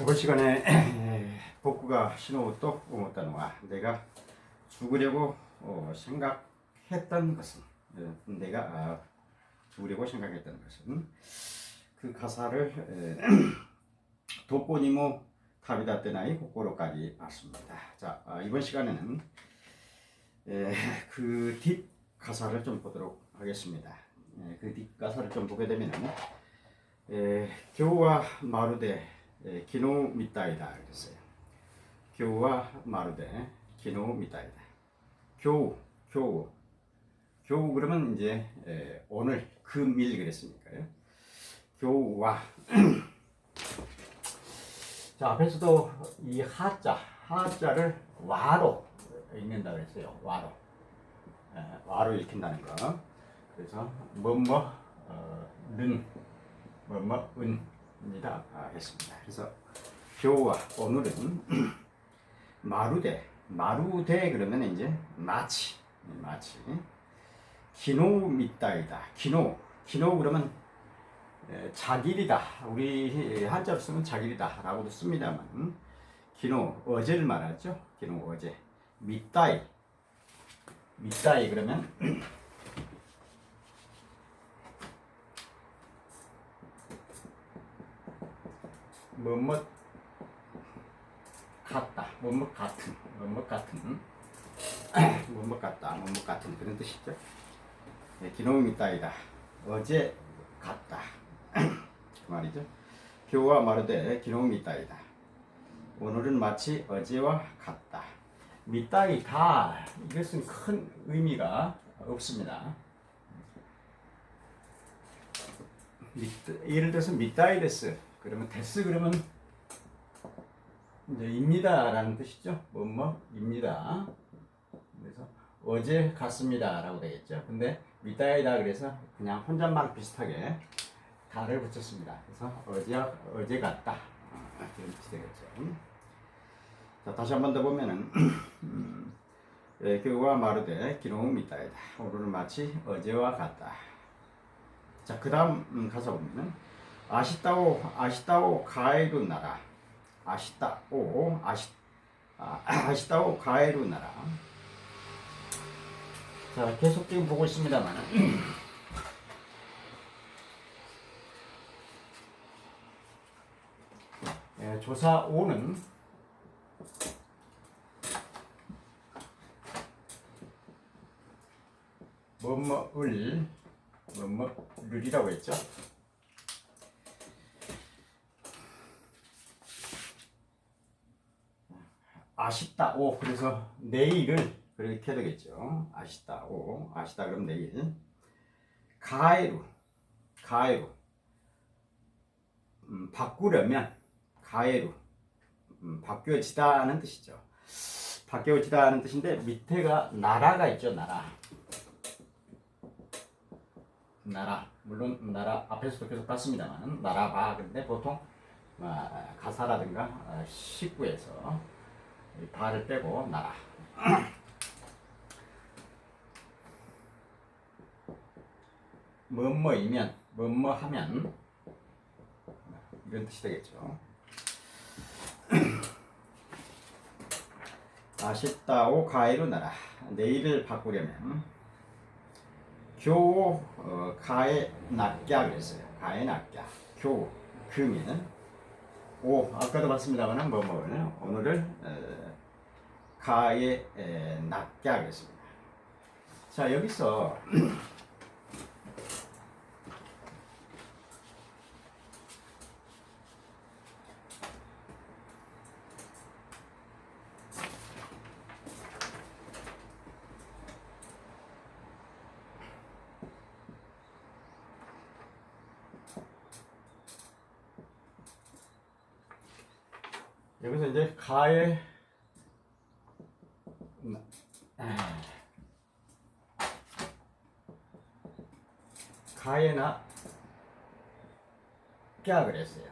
저번 시간에 복구가 신호도 오었다노와 내가 죽으려고 생각했던 것은 내가 죽으려고 생각했던 것은 그 가사를 도꼬니모 타비다 때나이 고코로까지 왔습니다. 자, 이번 시간에는 그 뒷 가사를 좀 보도록 하겠습니다. 그 뒷 가사를 좀 보게 되면은 교우와 마루데 기노 미타이다 그랬어요. 교우와 마루데 기노 미타이다. 교우 그러면 이제 오늘 금일 그랬으니까요. 교우와 자, 앞에서도 이 하자를 와로 읽는다 그랬어요. 와로 읽힌다는 거. 그래서 는 은입니다 했습니다. 그래서 교우와 오늘은 마루데 그러면 이제 마치 기노 미따이다. 기노 그러면 자길이다. 우리 한자로 쓰면 자길이다 라고도 씁니다만 기노 어제를 말하죠. 기노 어제 미따이 그러면 뭐뭐 같다, 뭐뭐 같은 그런 뜻이죠. 기노미 따이다, 어제 같다 그 말이죠. 교와 마르되 기노미 따이다. 오늘은 마치 어제와 같다. 미따이다 이것은 큰 의미가 없습니다. 예를 들어서 미따이데스 그러면 데스 그러면 이제 입니다라는 뜻이죠. 입니다. 그래서 어제 갔습니다라고 되겠죠. 근데 미따이다 그래서 그냥 혼잣말 비슷하게 다를 붙였습니다. 그래서 어제 갔다 그런 뜻이 되겠죠. 자, 다시 한 번 더 보면은 교와 마르데 기노우 미따이다. 오늘은 마치 어제와 같다. 자, 그 다음 가사 보면은 아시다오 가에루 나라. 아시다오 가에루 나라. 자, 계속 지금 보고 있습니다만 조사 5는 뭐뭐을이라고 했죠. 아시다 오 그래서 내일을 그렇게 되겠죠. 아시다 그럼 내일. 가에루 바꾸려면 가에루 바뀌어지다는 뜻이죠. 바뀌어지다는 뜻인데 밑에가 나라가 있죠. 나라 물론 나라 앞에서도 계속 봤습니다만 나라바 근데 보통 가사라든가 식구에서 바를 빼고 나라 뭐뭐이면 뭐뭐하면 이런 뜻이 되겠죠. 아시다오 가에루 나라 내일을 바꾸려면 교 가에 낫갸 그랬어요. 가에 낫갸 교 금이는 오 아까도 봤습니다만 뭐뭐를 오늘을 가에 낫갸 그랬습니다. 자 여기서 여기서 이제 가에나 꺄 그랬어요.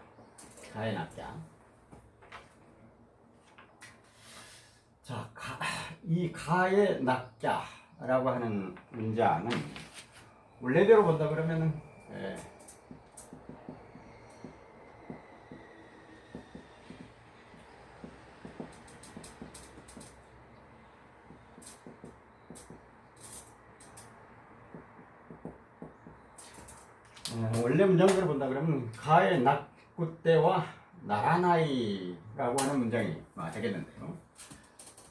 가에나 꺄. 자, 이 가에 낚자라고 하는 문장은 원래대로 본다 그러면은 원래 문장으로 본다 그러면 가의 낙구때와 나라나이라고 하는 문장이 되겠는데요.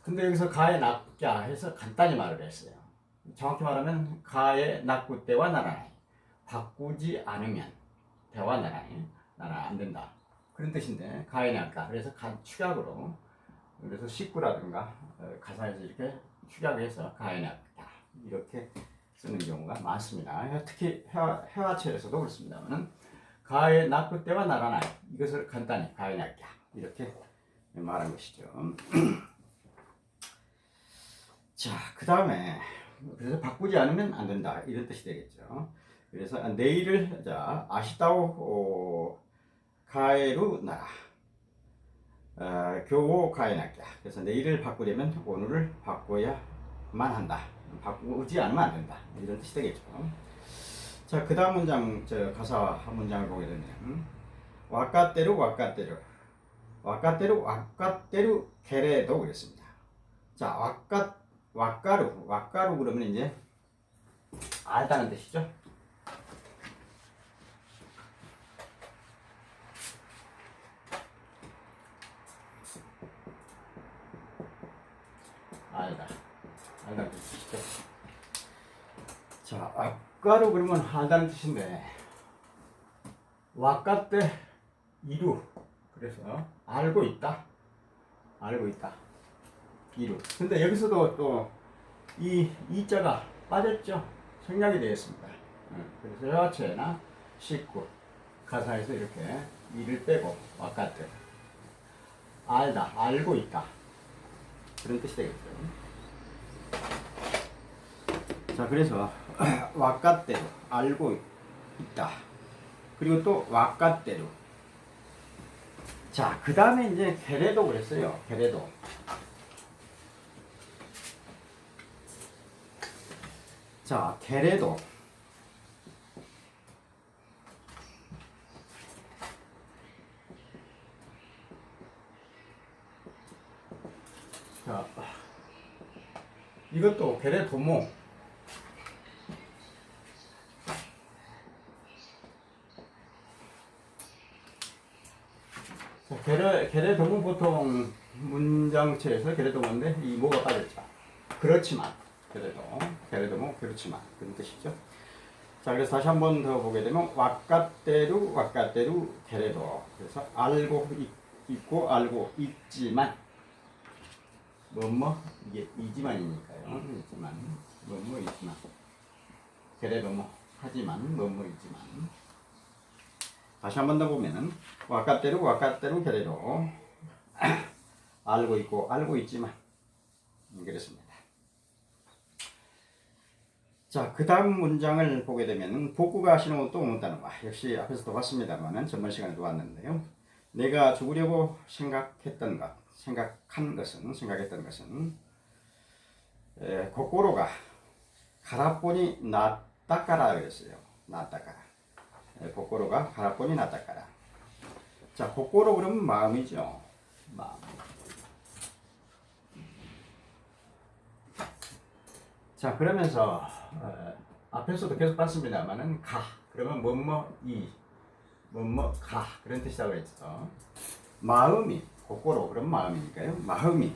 근데 여기서 가의 낙자 해서 간단히 말을 했어요. 정확히 말하면 가의 낙구때와 나라나이 바꾸지 않으면 대와 나라나이 나라 안 된다 그런 뜻인데 가의 낙가 그래서 축약으로 그래서 식구라든가 가사에서 이렇게 축약해서 가의 낙다 이렇게 쓰는 경우가 많습니다. 특히 회화체에서도 그렇습니다만 가의 낙구때와 나라나이 이것을 간단히 가의 낙자 이렇게 말한 것이죠. 자, 그 다음에 그래서 바꾸지 않으면 안 된다 이런 뜻이 되겠죠. 그래서 내일을 자 아시다오 가에루 나라 교오 가에 낙자 그래서 내일을 바꾸려면 오늘을 바꿔야만 한다. 바꾸지 않으면 안 된다 이런 뜻이 되겠죠. 자, 그 다음 문장 가사 한 문장을 보게 되면 와까떼루 와까떼루 와까떼루 와까떼루 게레도 그랬습니다. 자, 와까루 그러면 이제 알다는 뜻이죠. 알다는 뜻이죠. 자, 와까루 그러면 알다는 뜻인데 와까떼 이루 그래서 알고 있다 이루. 근데 여기서도 또 이자가 빠졌죠. 생략이 되었습니다. 그래서 회화체나 식구 가사에서 이렇게 이를 빼고 와까떼 알다 알고 있다 그런 뜻이 되겠죠. 자, 그래서 와까떼루 알고 있다. 그리고 또 와까떼루. 자, 그 다음에 이제 게레도 그랬어요. 게레도. 자, 게레도. 자, 이것도 게레도모. 게레도모 보통 문장체에서 게레도모인데 이 모가 빠졌죠. 그렇지만 게레도모 그렇지만 그런 뜻이죠. 자, 그래서 다시 한 번 더 보게 되면 와까떼루 게레도 그래서 알고 있고 알고 있지만 이게 이지만이니까요. 있지만 있지만 게레도모 하지만 있지만 다시 한 번 더 보면은 와까떼루 게레도 알고 있고 알고 있지만 그렇습니다. 자, 그 다음 문장을 보게 되면 복구가 시노또 못다는 와 역시 앞에서도 봤습니다만은 전번 시간에도 왔는데요. 내가 죽으려고 생각했던 것은 고꼬로가 가라보니 낫다까라 그랬어요. 낫다까라. 고꼬로가 가라보니 낫다까라. 자, 고꼬로 그러면 마음이죠. 마음. 자, 그러면서 앞에서도 계속 봤습니다만은 그러면 가 그런 뜻이라고 했죠. 마음이 고꼬로 그런 마음이니까요. 마음이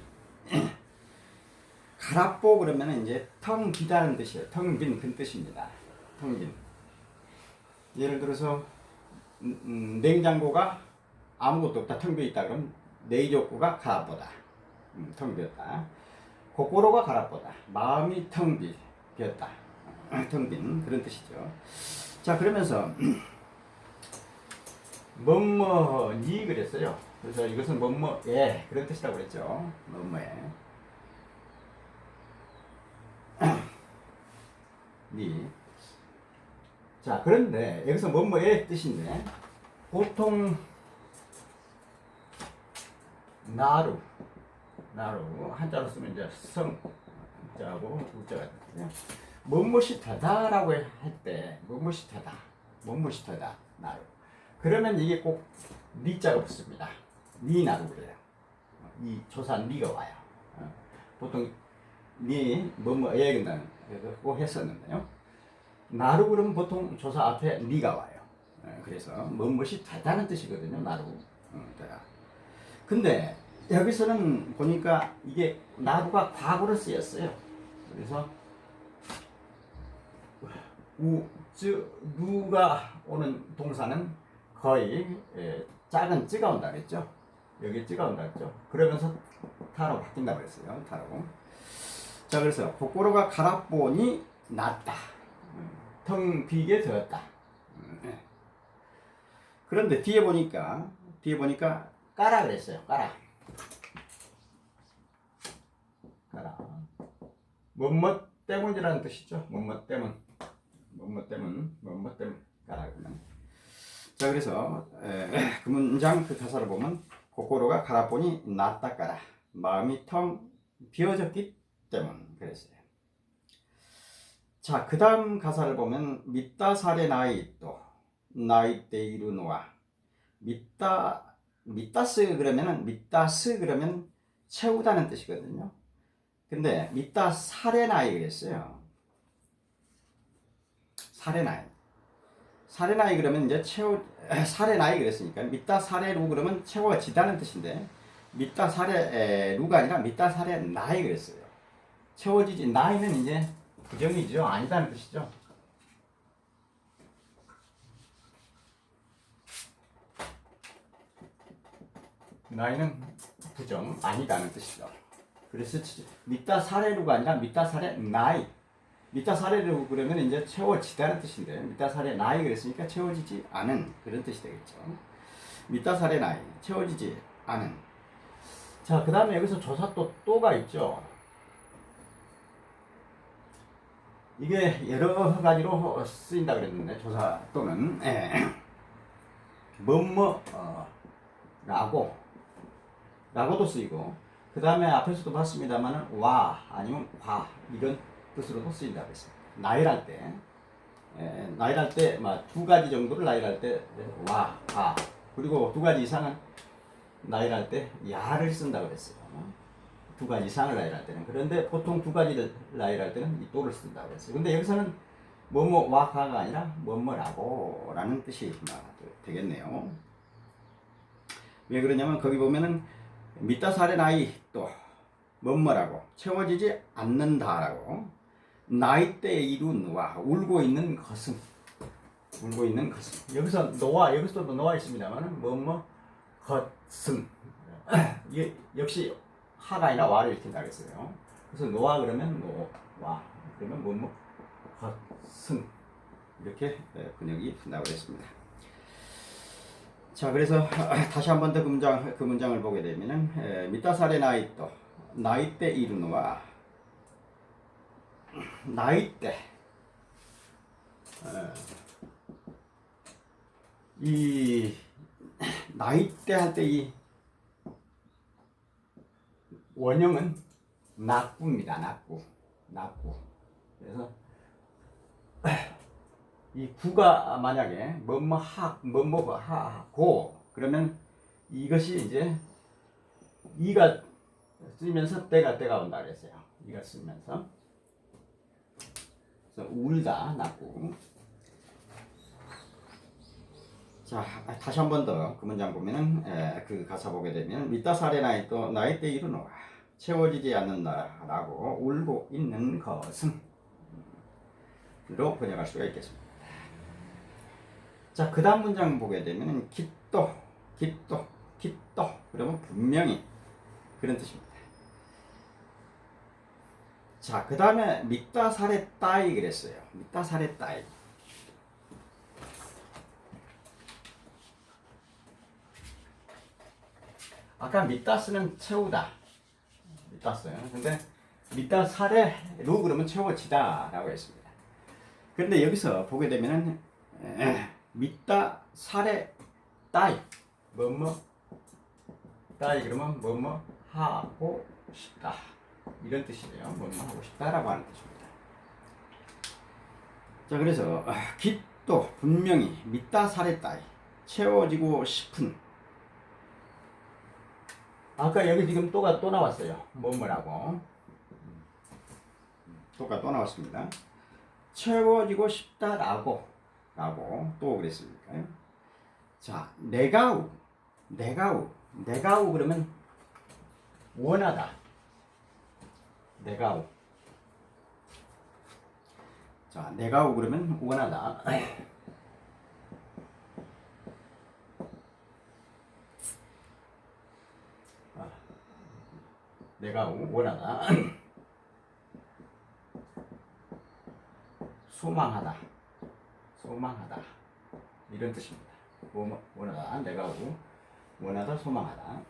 가라보 그러면 이제 텅 비다는 뜻이에요. 텅 빈 그런 뜻입니다. 텅 빈. 예를 들어서 냉장고가 아무것도 없다 텅 비어 있다 그러면 내조구가 가라보다 텅 비었다. 고꼬로가 가라보다 마음이 텅 비었다 텅 빈 그런 뜻이죠. 자, 그러면서 니 그랬어요. 그래서 이것은 예 그런 뜻이라고 그랬죠. 니. 자, 그런데 여기서 의 뜻인데 보통 나루 한자로 쓰면 이제 성자하고 우자가 되거든요. 뭐뭇이 되다라고 할 때 뭐뭇이 되다 나루 그러면 이게 꼭 니자가 붙습니다. 니 나루 그래요. 이 조사 니가 와요. 보통 니 뭐뭐에 근다는 그래서 꼭 했었는데요. 나루 그러면 보통 조사 앞에 니가 와요. 그래서 무엇이 되다는 뜻이거든요. 나루. 되다. 근데 여기서는 보니까 이게 나루가 과거로 쓰였어요. 그래서 누가 오는 동사는 거의 작은 찌가 온다 그랬죠. 여기 찌가 온다 그랬죠. 그러면서 타로 바뀐다고 그랬어요. 타로. 자, 그래서 고꼬로가 갈아보니 낫다. 텅 비게 되었다. 그런데 뒤에 보니까 까라 그랬어요. 까라. 뭐뭐 때문이라는 뜻이죠. 뭐뭐 때문. 까라 그러면. 자, 그래서 그 문장 그 가사를 보면 고꼬로가 갈아보니 낫다 까라. 마음이 텅 비어졌기 때문 그랬어요. 자, 그 다음 가사를 보면 믿다 사레 나이 또 나이 때 이루노아 믿다스 그러면 채우다는 뜻이거든요. 근데 믿다 사레 나이 그랬어요. 사레 나이 그러면 이제 사레 나이 그랬으니까 믿다 사레루 그러면 채워지다는 뜻인데 믿다 사레 루가 아니라 믿다 사레 나이 그랬어요. 채워지지 나이는 이제 부정이죠. 아니다는 뜻이죠. 나이는 부정, 아니다는 뜻이죠. 그래서 믿다 사례루가 아니라 믿다 사례 나이. 믿다 사례루 그러면 이제 채워지다는 뜻인데 믿다 사례 나이 그랬으니까 채워지지 않은 그런 뜻이 되겠죠. 믿다 사례 나이, 채워지지 않은. 자, 그 다음에 여기서 조사 또가 있죠. 이게 여러 가지로 쓰인다 그랬는데 조사 또는 라고도 쓰이고 그 다음에 앞에서도 봤습니다만 와 아니면 과 이런 뜻으로도 쓰인다고 했어요. 나열할 때 두 가지 정도를 나열할 때 와, 과 그리고 두 가지 이상은 나열할 때 야를 쓴다고 그랬어요. 두 가지 이상을 나열할 때는. 그런데 보통 두 가지를 나열할 때는 이 또를 쓴다고 했어요. 근데 여기서는 뭐뭐와 과가 아니라 뭐뭐라고 라는 뜻이 되겠네요. 왜 그러냐면 거기 보면은 믿다 사레 나이 또 뭐뭐라고 채워지지 않는다라고 나이 때에 이룬 와 울고 있는 것은 여기서 노아 여기서도 노아 있습니다만은 뭐뭐 것은 역시 하가 아니라 와를 익힌다 그랬어요. 그래서 노아 그러면 노와 그러면 뭐뭐 것은 이렇게 번역이 된다고 그랬습니다. 자, 그래서 다시 한 번 더 그 문장을 보게 되면은 미타사레 나이 또 나이 때 이르노와 나이 때 이 나이 때 할 때 이 원형은 낙구입니다. 낙구. 그래서 이 구가 만약에 뭐뭐하고 그러면 이것이 이제 이가 쓰면서 때가 온다 그랬어요. 이가 쓰면서 그래서 울다 낙구. 자, 다시 한 번 더 그 문장 보면은 그 가사 보게 되면 믿다 사레 나이 또 나이 때 이르노아 채워지지 않는다라고 울고 있는 것은 로 번역할 수가 있겠습니다. 자, 그 다음 문장 보게 되면 기또 그러면 분명히 그런 뜻입니다. 자, 그 다음에 믿다 사레 따이 그랬어요. 믿다 사레 따이. 아까 믿다스는 채우다. 믿다스요. 근데 믿다 사레루 그러면 채워지다 라고 했습니다. 그런데 여기서 보게 되면은 믿다 사레 따이 따이 그러면 하고 싶다 이런 뜻이에요. 하고 싶다라고 하는 뜻입니다. 자, 그래서 기또 분명히 믿다 사레 따이 채워지고 싶은. 아까 여기 지금 또가 또 나왔어요. 뭐라고 또가 또 나왔습니다. 채워지고 싶다라고 또 그랬으니까요. 자, 내가우 그러면 원하다. 내가우. 자, 내가우 그러면 원하다. 내가우 원하다. 소망하다. 이런 뜻입니다. 원하다. 내가우 원하다. 소망하다.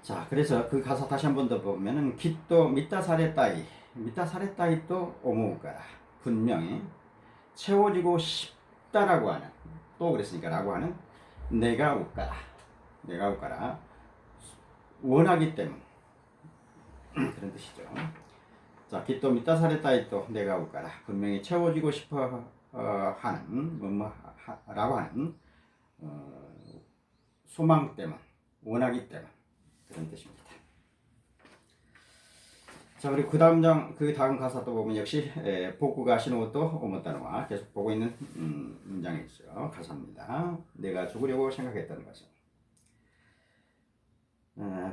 자, 그래서 그 가사 다시 한 번 더 보면은 기또 미타사레따이 또 오모우까라 분명히 채워지고 싶다라고 하는 또 그랬으니까 라고 하는 내가 웃가라 원하기 때문 그런 뜻이죠. 자, 기또 미타사레따이 또 내가 웃가라 분명히 채워지고 싶어 하는 라고 하는 소망 때문 원하기 때문 그런 뜻입니다. 자, 그리고 그 다음 가사 또 보면 역시 복구가 시노또 오모타노와 계속 보고 있는 문장이죠. 가사입니다. 내가 죽으려고 생각했던 것은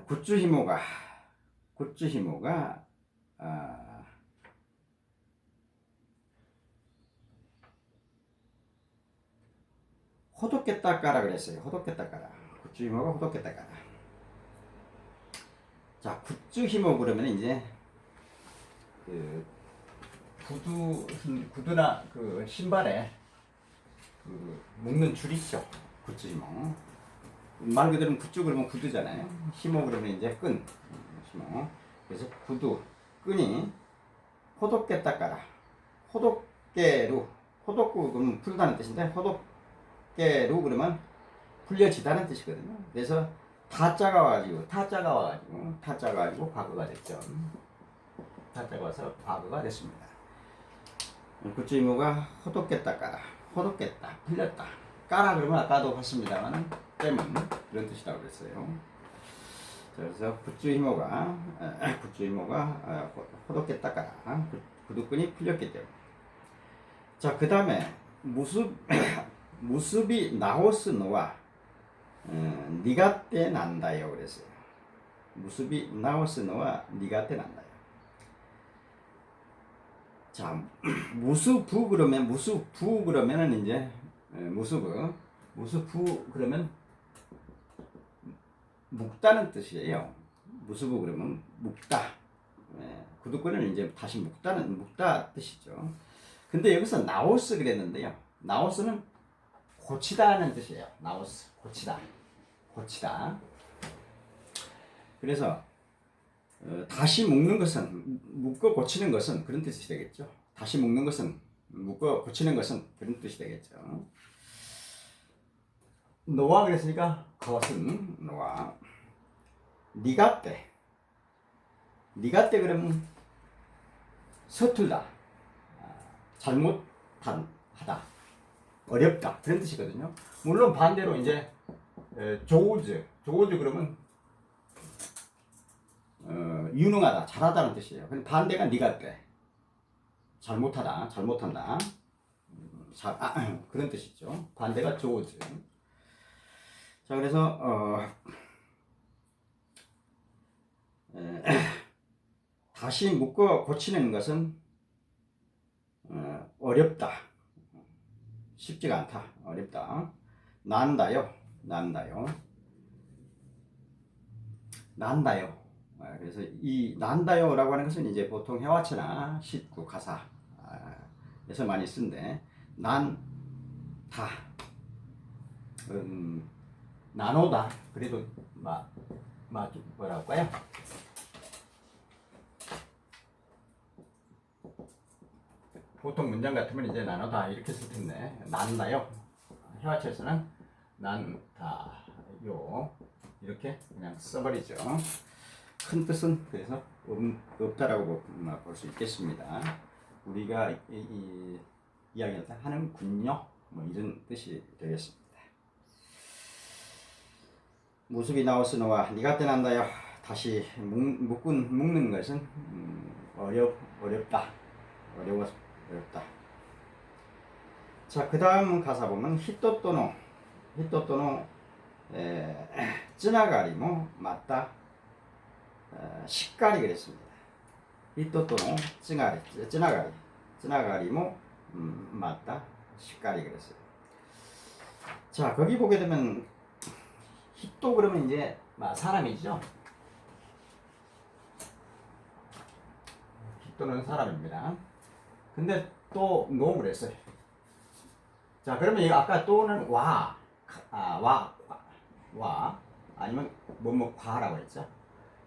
굿즈 히모가 호독겠다까라 그랬어요. 호독겠다까라 굿즈 히모가 호독겠다까라. 자, 굿즈 히모 그러면 이제 그 구두나 그 신발에 그 묶는 줄 있죠. 굿즈 히모. 말 그대로 굿즈 그러면 구두잖아요. 히모 그러면 이제 끈. 히모. 그래서 구두 끈이 호독겠다까라. 호독깨로 호독구 그러면 풀다는 뜻인데 호독깨로 그러면 풀려지다는 뜻이거든요. 그래서 타자가 와가지고 과거가 됐죠. 타자가 와서 과거가 됐습니다. 굿즈 이모가 호독겠다 풀렸다. 까라 그러면 아까도 봤습니다만 때문 그런 뜻이라고 그랬어요. 그래서 굿즈 이모가 호독겠다 까라 구두끈이 풀렸기 때문에. 자, 그 다음에 무습이 나오스 노와 니가 때 난다요 그랬어요. 무습이 나오스 노와 니가 때 난다요. 자, 무수부 그러면은 이제 무수부 그러면 묵다는 뜻이에요. 무수부 그러면 묵다. 구두끈을 이제 다시 묵다 뜻이죠. 근데 여기서 나오스 그랬는데요. 나오스는 고치다는 뜻이에요. 나오스 고치다. 그래서 다시 묶는 것은 묶어 고치는 것은 그런 뜻이 되겠죠. 다시 묶는 것은 묶어 고치는 것은 그런 뜻이 되겠죠. 노아 그랬으니까 그것은 노아. 니가 때 그러면 서툴다, 잘못하다, 어렵다 그런 뜻이거든요. 물론 반대로 이제 조우즈 그러면 유능하다, 잘하다는 뜻이에요. 근데 반대가 니가 때 잘못한다, 그런 뜻이죠. 반대가 조우즈. 자, 그래서 다시 묶어 고치는 것은 어렵다, 쉽지가 않다, 어렵다. 난다요. 그래서 이 난다요라고 하는 것은 이제 보통 해화체나 시구 가사에서 많이 쓴데 난다, 나노다. 그래도 뭐라고 할까요? 보통 문장 같으면 이제 나노다 이렇게 쓸 텐데 난다요. 해화체에서는 난다요 이렇게 그냥 써버리죠. 큰 뜻은 그래서 없다라고 볼 수 있겠습니다. 우리가 이야기를 하는군요. 뭐 이런 뜻이 되겠습니다. 무습이 나오스노와 니가 때 난다요. 다시 묶는 것은 어렵다. 어렵다. 자, 그 다음 가사 보면 히토토노 쯔나가리모 맞다 시까리 그랬습니다. 히토토노 쯔나가리모 맞다 시까리 그랬어요. 자, 거기 보게 되면 히토 그러면 이제 사람이죠. 히토는 사람입니다. 근데 또 노 그랬어요. 자, 그러면 이거 아까 또는 와 아니면 과라고 했죠.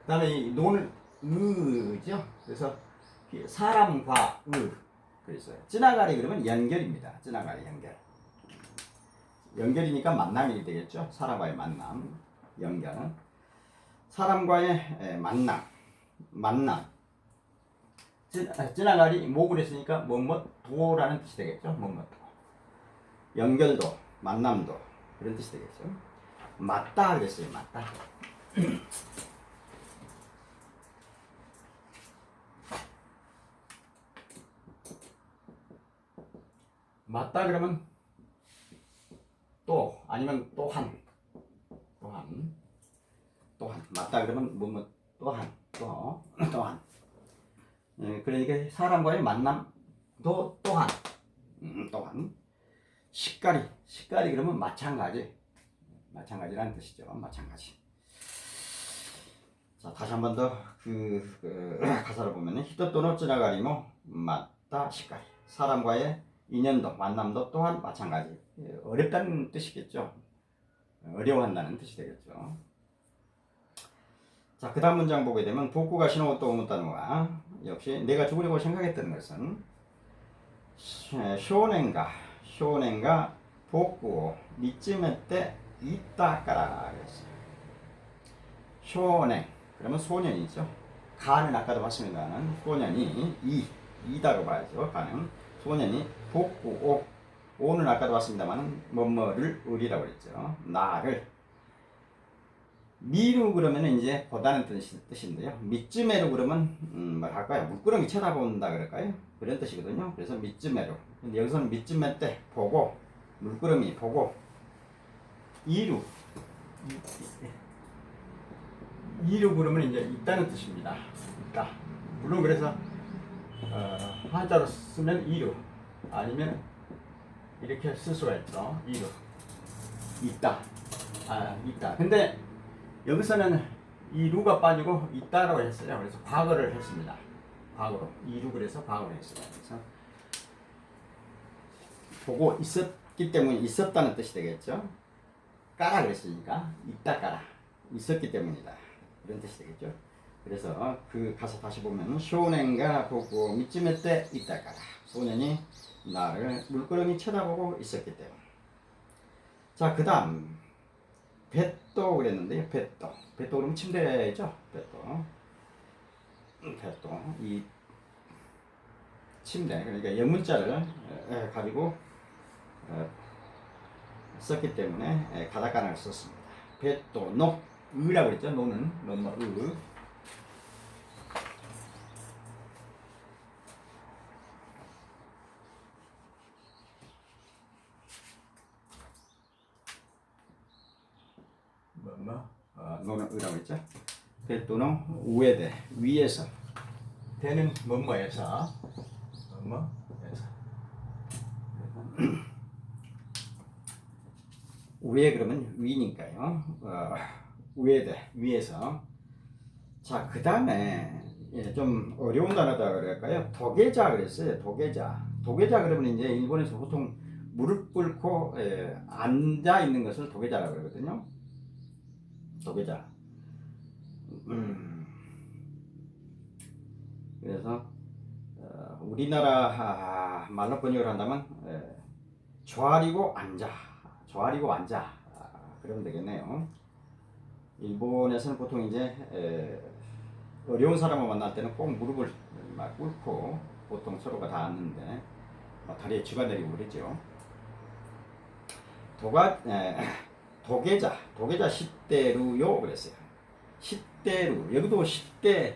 그 다음에 이 노는 으죠. 그래서 사람과 그랬어요. 찌나가리 그러면 연결입니다. 찌나가리 연결이니까 만남이 되겠죠. 사람과의 만남, 연결은 사람과의 만남. 찌나가리 목을 했으니까 도라는 뜻이 되겠죠. 도. 연결도, 만남도 그런 뜻이 되겠죠. 맞다 그랬어요. 맞다. 맞다 그러면 또 아니면 또한 맞다 그러면 또한 그러니까 사람과의 만남도 또한 시까리 그러면 마찬가지라는 뜻이죠. 마찬가지. 자, 다시 한 번 더 그 가사를 보면 히토토노 쯔나가리모 맞다 시까리 사람과의 인연도 만남도 또한 마찬가지. 어렵다는 뜻이겠죠. 어려워한다는 뜻이 되겠죠. 자, 그 다음 문장 보게 되면 복구가 시노또 오무타노와 역시 내가 죽으려고 생각했던 것은 쇼넨가 복구 미츠메 때 이따까라 그랬어요. 쇼넨 그러면 소년이죠. 가는 아까도 봤습니다는 소년이 이다고 봐야죠. 가는 소년이 복구 오는 아까도 봤습니다만 뭐뭐를 우리라고 그랬죠. 나를 미루 그러면 이제 보다는 뜻인데요. 미츠메로 그러면 뭐랄까요? 물끄러미 쳐다본다 그럴까요? 그런 뜻이거든요. 그래서 미츠메로. 근데 여기서는 미츠메 때 보고 물끄러미 보고 이루 그러면 이제 있다는 뜻입니다. 있다. 물론 그래서 한자로 쓰면 이루 아니면 이렇게 쓸 수가 있죠. 이루 있다. 있다. 근데 여기서는 이 루가 빠지고 있다라고 했어요. 그래서 과거를 했습니다. 과거로 이루 그래서 과거를 했어요. 그래서 보고 있었기 때문에 있었다는 뜻이 되겠죠. 까라 그랬으니까 있다 까라 있었기 때문이다 이런 뜻이 되겠죠. 그래서 그 가사 다시 보면 쇼넨가 보고 미츠메 때 있다 까라 소년이 나를 물끄러미 쳐다보고 있었기 때문에. 자, 그 다음 벳도 그랬는데요. 벳도 그러면 침대죠. 벳도 이 침대 그러니까 영문자를 가지고 썼기 때문에 가다카나를 썼습니다. 벳도 노 으라고 그랬죠. 노는 으 노는 으라고 했죠. 벳도는 우에대 위에서 대는 뭐뭐에서 위에 그러면 위니까요. 우에대 위에서. 자, 그 다음에 좀 어려운 단어다 그럴까요? 도계자 그랬어요. 도계자 그러면 이제 일본에서 보통 무릎 꿇고 앉아 있는 것을 도계자라고 그러거든요. 도계자. 그래서 우리나라 말로 번역을 한다면 좌리고 앉아 그러면 되겠네요. 일본에서는 보통 이제 어려운 사람을 만날 때는 꼭 무릎을 막 꿇고 보통 서로가 다 앉는데 다리에 쥐가 내리고 그랬죠. 도계자 10대루요 그랬어요. 10대루 여기도 10대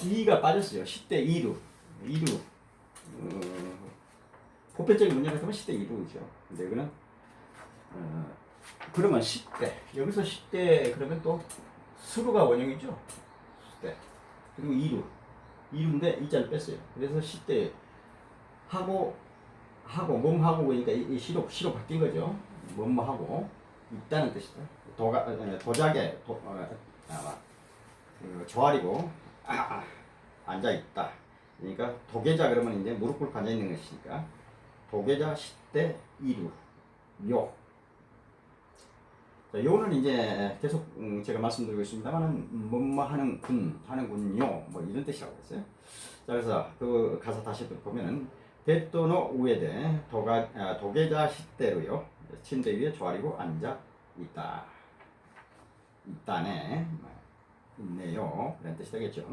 이가 빠졌어요. 시대 이루. 보편적인 문제 같으면 시대 이루죠. 근데 이거는 그러면 시대. 여기서 시대 그러면 또 수루가 원형이죠. 시대. 그리고 이루인데 이자를 뺐어요. 그래서 시대 하고 몸하고 그러니까 이 시로 바뀐 거죠. 뭐하고 있다는 뜻이죠. 도자기 조아리고 앉아 있다. 그러니까 도계자 그러면 이제 무릎 꿇고 앉아 있는 것이니까 도계자 시대 이루 요. 자, 요는 이제 계속 제가 말씀드리고 있습니다만은 뭐뭐 하는군요 뭐 이런 뜻이라고 했어요. 자, 그래서 그 가사 다시 보면은 대도노 우에대 도계자 시대로요 침대 위에 조아리고 앉아 있다네 있네요 그런 뜻이 되겠죠.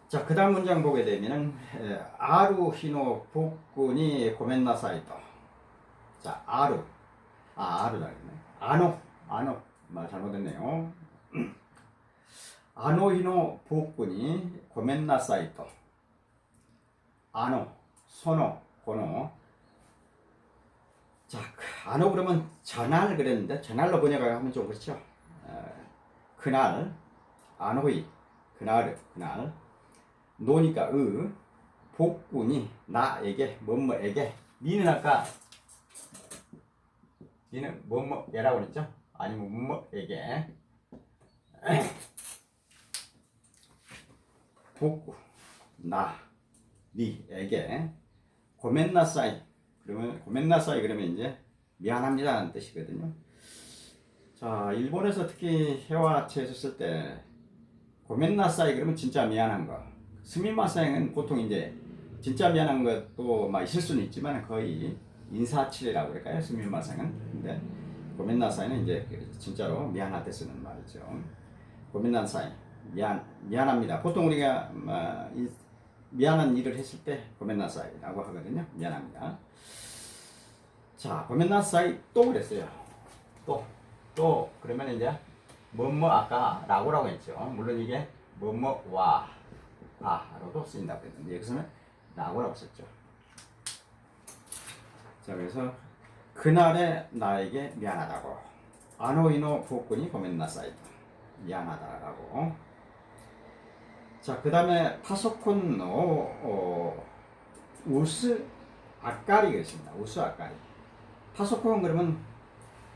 자, 그 다음 문장 보게 되면은 아루 히노 북군이 고멘나사이토. 자, 아루다 그랬네. 아노 말 잘못했네요. 아노 히노 북군이 고멘나사이토. 아노 소노 고노. 자, 아노 그러면 전날 그랬는데 전날로 번역하면 좀 그렇죠. 그날 아노이 그날 노니까 복군이 나에게 뭐뭐에게 니는 아까 니는 뭐뭐에라고 그랬죠? 아니면 뭐뭐에게 복구 나 니에게 고멘나사이 그러면 이제 미안합니다라는 뜻이거든요. 자, 일본에서 특히 해와체에서 쓸 때 고멘나사이 그러면 진짜 미안한 거. 스미마셍은 보통 이제 진짜 미안한 것도 막 있을 수는 있지만 거의 인사치레라고 그럴까요? 스미마셍은. 근데 고멘나사이는 이제 진짜로 미안할 때 쓰는 말이죠. 고멘나사이 미안합니다. 보통 우리가 미안한 일을 했을 때 고멘나사이라고 하거든요. 미안합니다. 자, 고멘나사이 또 그랬어요. 또 그러면 이제 뭐뭐 아까 라고라고 했죠. 물론 이게 뭐뭐와 로도 쓰인다고 했는데 여기서는 라고라고 썼죠. 자, 그래서 그날에 나에게 미안하다고 아노이노 복군이 고멘나사이 미안하다라고. 자, 그 다음에 파소콘노 우스 아까리 그랬습니다. 우스 아까리. 파소콘 그러면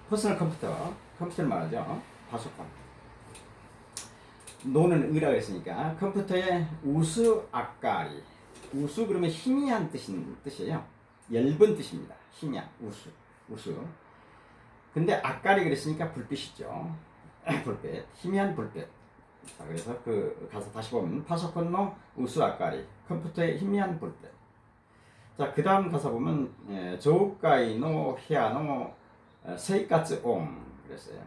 퍼스널 컴퓨터를 말하죠. 파소콘. 노는 의라고 했으니까 컴퓨터의 우수 아까리. 우수 그러면 희미한 뜻이에요. 엷은 뜻입니다. 희미한 우수. 근데 아까리 그랬으니까 불빛이죠. 불빛. 희미한 불빛. 자, 그래서 그 가서 다시 보면 파소콘노 우수 아까리. 컴퓨터의 희미한 불빛. 자, 그 다음 가사 보면 조우카이노 히아노 세이카츠 옹 그랬어요.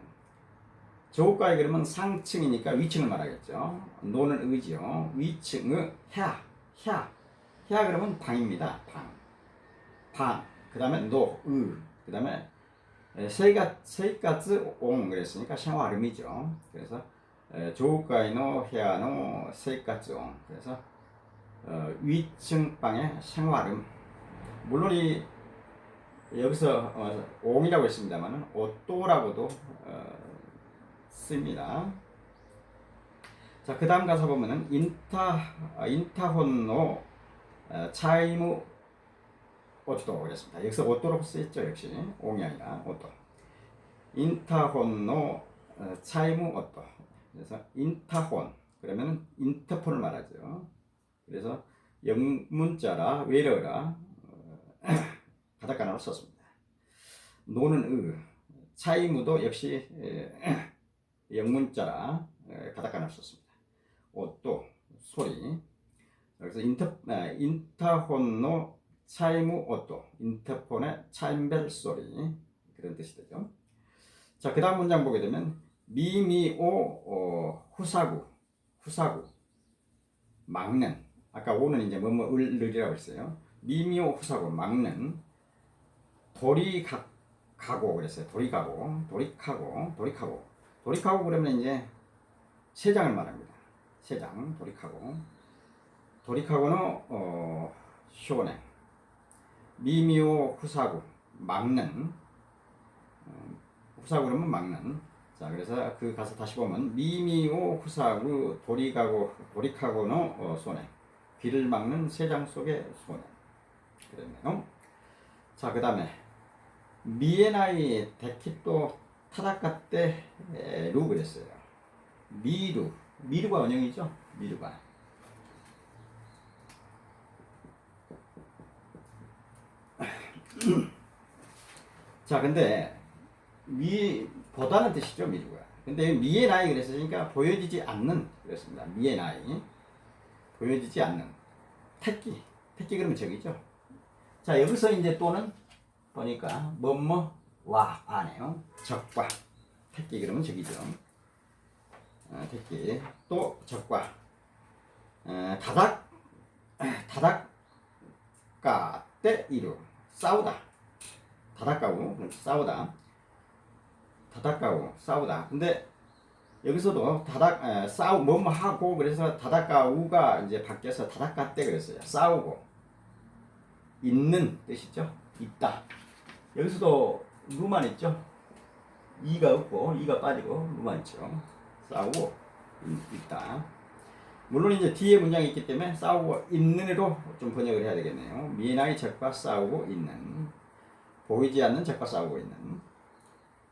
조우카이 그러면 상층이니까 위층을 말하겠죠. 노는 의지요. 위층의 야 그러면 방입니다. 방. 그 다음에 그 다음에 세이카츠 옹 그랬으니까 샤워름이죠. 그래서 조우카이노 헤아노 세이카츠 옹. 그래서 위층 방의 생활음. 물론 여기서 옹이라고 했습니다만은 오또라고도 씁니다. 자, 그 다음 가사 보면은 인타혼노 차이무 오또 그랬습니다. 여기서 오또라고 쓰였죠. 역시 옹이 아니라 오또. 인타혼노 차이무 오또. 그래서 인타혼 그러면은 인터폰을 말하죠. 그래서 영문자라 외래어라 가다카나로 썼습니다. 노는 차이무도 역시 영문자라 가다카나로 썼습니다. 또 소리. 그래서 인터폰노 차이무 오또 인터폰의 차임벨 소리 그런 뜻이 되죠. 자, 그 다음 문장 보게 되면 미미오 후사구 막는. 아까 오는 이제 을이라고 했어요. 미미오 후사구 막는. 도리가고 그랬어요. 도리카고 그러면 이제 세 장을 말합니다. 세장 도리카고 도리카고는 쇼네 미미오 후사구 막는 후사구 그러면 막는 자 그래서 그 가사 다시 보면 미미오 후사구 도리카고노 소네 비를 막는 세장 속의 소네 그랬네요. 자 그 다음에 미에나이 데키또 타다카떼 루 그랬어요. 미루가 원형이죠. 미루가 자 근데 보다는 뜻이죠 미루가. 근데 미의 나이 그랬으니까 보여지지 않는 그랬습니다. 미의 나이 보여지지 않는 택기 그러면 적이죠. 자 여기서 이제 또는 보니까 뭐와 과네요. 적과 택기 그러면 적이죠. 택기 또 적과 다닥가 때 이루 싸우다 다닥가고 싸우다 다닥가고 싸우다. 근데 여기서도 뭐뭐 하고 그래서 다닥가우가 이제 바뀌어서 다닥가 때 그랬어요. 싸우고 있는 뜻이죠. 있다. 여기서도 루만 있죠. 이가 없고 이가 빠지고 루만 있죠. 싸우고 있다. 물론 이제 뒤에 문장이 있기 때문에 싸우고 있는으로 좀 번역을 해야 되겠네요. 미나이 적과 싸우고 있는 보이지 않는 적과 싸우고 있는